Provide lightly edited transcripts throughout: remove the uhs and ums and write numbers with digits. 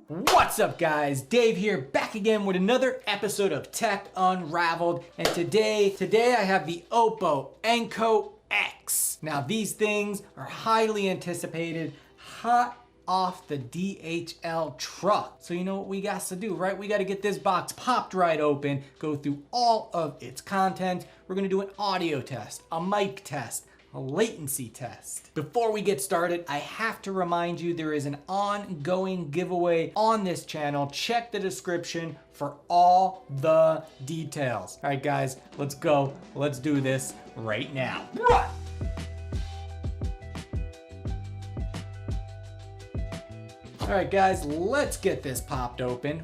What's up guys, Dave here, back again with another episode of Tech Unraveled. And today I have the Oppo Enco X. Now these things are highly anticipated, hot off the DHL truck. So you know what we got to do, right? We got to get this box popped right open, go through all of its content. We're gonna do an audio test, a mic test, a latency test. Before we get started, I have to remind you there is an ongoing giveaway on this channel. Check the description for all the details. All right guys, let's go. Let's do this right now. Run! All right guys, let's get this popped open.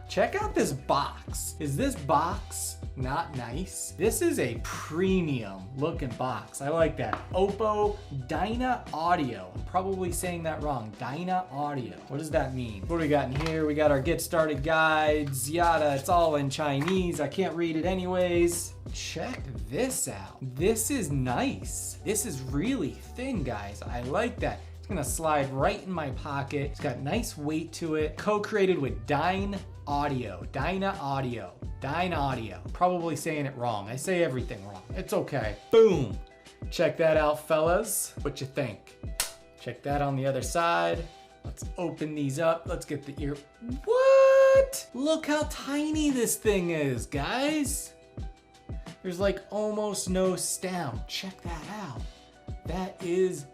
Check out this box. Is this box not nice? This is a premium looking box. I like that. Oppo Dyna Audio. I'm probably saying that wrong. Dyna Audio. What does that mean? What do we got in here? We got our get started guides, yada. It's all in Chinese. I can't read it anyways. Check this out. This is nice. This is really thin, guys. I like that. It's gonna slide right in my pocket. It's got nice weight to it. Co-created with Dyna Audio. Probably saying it wrong. I say everything wrong. It's okay. Boom. Check that out, fellas. What you think? Check that on the other side. Let's open these up. Let's get the ear. What? Look how tiny this thing is, guys. There's like almost no stem. Check that out. That is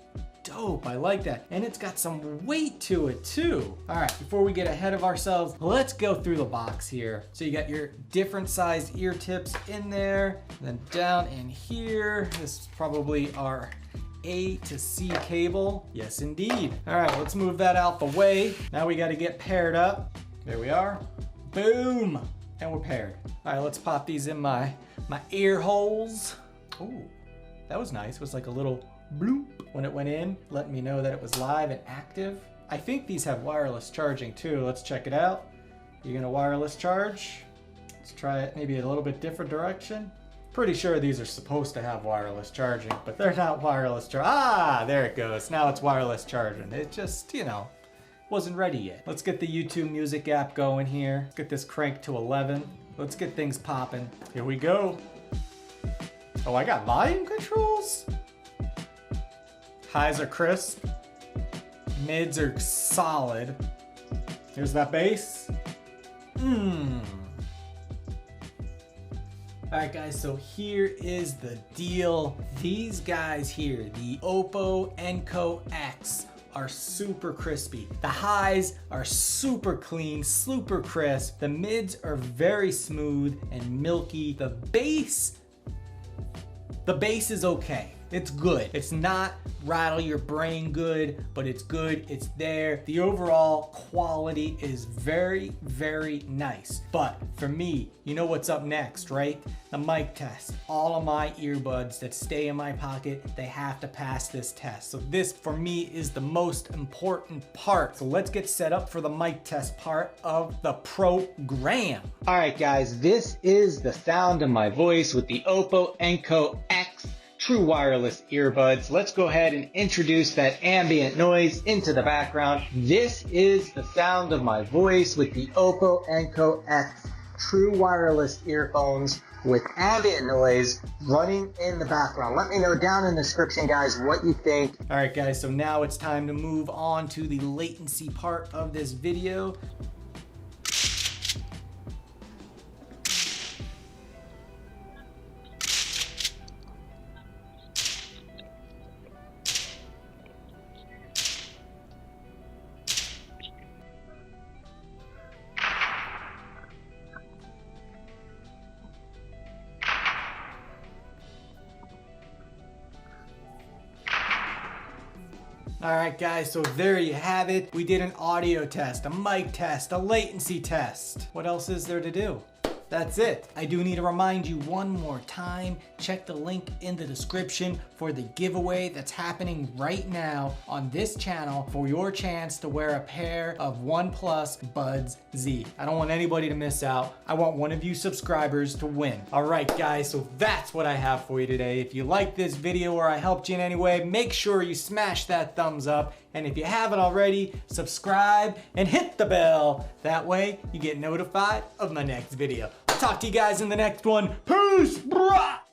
dope. I like that. And it's got some weight to it too. All right, before we get ahead of ourselves, let's go through the box here. So you got your different sized ear tips in there, then down in here. This is probably our A to C cable. Yes, indeed. All right, let's move that out the way. Now we got to get paired up. There we are. Boom. And we're paired. All right, let's pop these in my ear holes. Oh, that was nice. It was like a little bloop when it went in, letting me know that it was live and active. I think these have wireless charging too. Let's check it out. You're gonna wireless charge. Let's try it maybe a little bit different direction. Pretty sure these are supposed to have wireless charging, but they're not wireless charging. Ah, there it goes. Now it's wireless charging. It just, you know, wasn't ready yet. Let's get the YouTube music app going here. Let's get this cranked to 11. Let's get things popping. Here we go. Oh, I got volume controls? Highs are crisp, mids are solid. Here's that bass. All right guys, so here is the deal. These guys here, the Oppo Enco X, are super crispy. The highs are super clean, super crisp. The mids are very smooth and milky. The bass is okay. It's good. It's not rattle your brain good, but it's good. It's there. The overall quality is very, very nice. But for me, you know what's up next, right? The mic test. All of my earbuds that stay in my pocket, they have to pass this test. So this, for me, is the most important part. So let's get set up for the mic test part of the program. All right, guys, this is the sound of my voice with the Oppo Enco X true wireless earbuds. Let's go ahead and introduce that ambient noise into the background. This is the sound of my voice with the Oppo Enco X true wireless earphones with ambient noise running in the background. Let me know down in the description, guys, what you think. All right, guys, so now it's time to move on to the latency part of this video. All right guys, so there you have it. We did an audio test, a mic test, a latency test. What else is there to do? That's it. I do need to remind you one more time, check the link in the description for the giveaway that's happening right now on this channel for your chance to wear a pair of OnePlus Buds Z. I don't want anybody to miss out. I want one of you subscribers to win. All right guys, so that's what I have for you today. If you like this video or I helped you in any way, make sure you smash that thumbs up And if you haven't already, subscribe and hit the bell. That way you get notified of my next video. I'll talk to you guys in the next one. Peace, brah!